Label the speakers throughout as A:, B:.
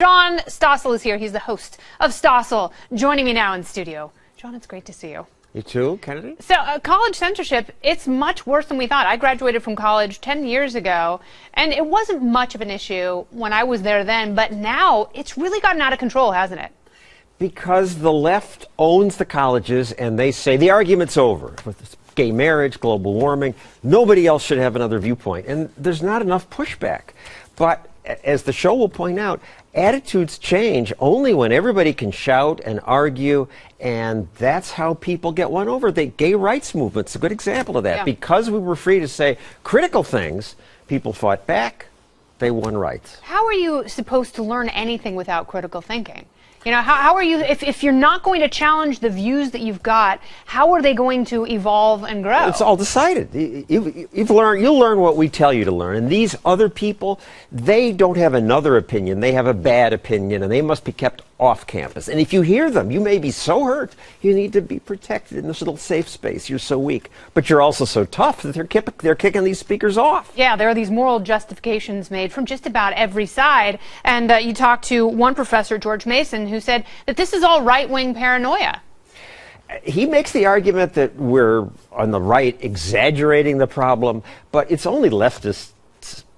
A: John Stossel is here. He's the host of Stossel, joining me now in studio. John, it's great to see you.
B: You too, Kennedy?
A: So college censorship, it's much worse than we thought. I graduated from college 10 years ago, and it wasn't much of an issue when I was there then, but now it's really gotten out of control, hasn't it?
B: Because the left owns the colleges, and they say the argument's over. With gay marriage, global warming, nobody else should have another viewpoint. And there's not enough pushback. But as the show will point out, attitudes change only when everybody can shout and argue, and that's how people get won over. The gay rights movement's a good example of that.
A: Yeah.
B: Because we were free to say critical things, people fought back, they won rights.
A: How are you supposed to learn anything without critical thinking? You know, how are you, if you're not going to challenge the views that you've got, how are they going to evolve and grow?
B: It's all decided. You'll learn what we tell you to learn. And these other people, they don't have another opinion. They have a bad opinion, and they must be kept off campus. And if you hear them, you may be so hurt, you need to be protected in this little safe space. You're so weak. But you're also so tough that they're kicking these speakers off.
A: Yeah, there are these moral justifications made from just about every side. And you talked to one professor, George Mason, who said that this is all right-wing paranoia.
B: He makes the argument that we're, on the right, exaggerating the problem, but it's only leftists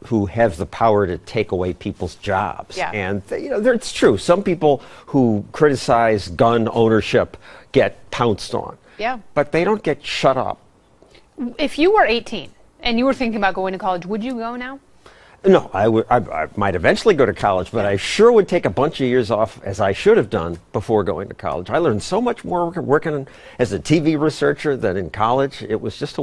B: who have the power to take away people's jobs.
A: Yeah.
B: And it's true. Some people who criticize gun ownership get pounced on.
A: Yeah.
B: But they don't get shut up.
A: If you were 18 and you were thinking about going to college, would you go now?
B: No, I might eventually go to college, but I sure would take a bunch of years off, as I should have done before going to college. I learned so much more working as a TV researcher than in college. It was just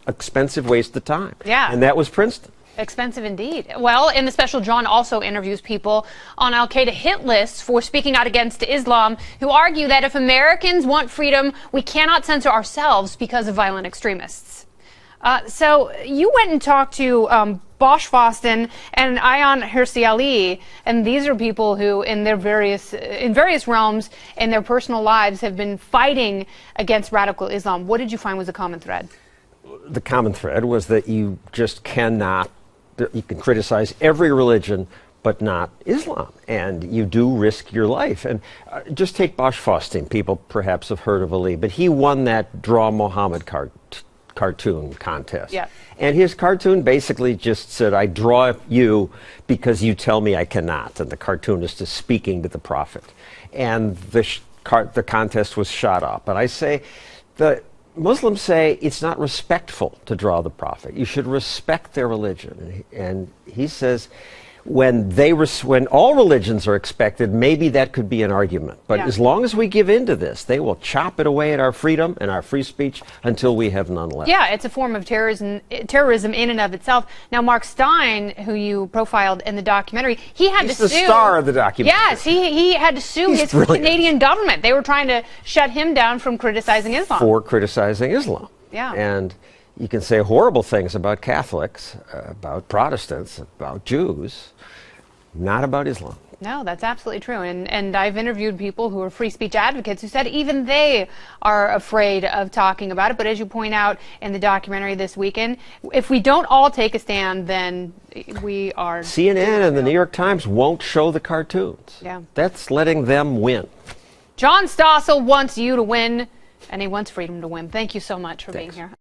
B: expensive waste of time.
A: Yeah.
B: And that was Princeton.
A: Expensive indeed. Well, in the special, John also interviews people on al-Qaeda hit lists for speaking out against Islam, who argue that if Americans want freedom, we cannot censor ourselves because of violent extremists. So you went and talked to Bosch Foston and Ayaan Hirsi Ali, and these are people who, in various realms in their personal lives, have been fighting against radical Islam. What did you find was a common thread?
B: The common thread was that you just cannot. You can criticize every religion, but not Islam, and you do risk your life. And just take Bosch Foston. People perhaps have heard of Ali, but he won that Draw Muhammad cartoon contest.
A: Yeah.
B: And his cartoon basically just said, I draw you because you tell me I cannot. And the cartoonist is speaking to the prophet. And the contest was shot up. And I say, the Muslims say it's not respectful to draw the prophet. You should respect their religion. And he says, when all religions are expected, maybe that could be an argument. But
A: Yeah.
B: as long as we give in to this, they will chop it away at our freedom and our free speech until we have none left.
A: Yeah, it's a form of terrorism in and of itself. Now, Mark Steyn, who you profiled in the documentary, he had
B: He's
A: to
B: the
A: sue.
B: star of the documentary.
A: Yes, he had to sue
B: He's
A: his
B: brilliant.
A: Canadian government. They were trying to shut him down from criticizing Islam.
B: For criticizing Islam.
A: Yeah.
B: And you can say horrible things about Catholics, about Protestants, about Jews, not about Islam.
A: No, that's absolutely true. And I've interviewed people who are free speech advocates who said even they are afraid of talking about it. But as you point out in the documentary this weekend, if we don't all take a stand, then we are...
B: CNN and the New York Times won't show the cartoons.
A: Yeah.
B: That's letting them win.
A: John Stossel wants you to win, and he wants freedom to win. Thank you so much for being here.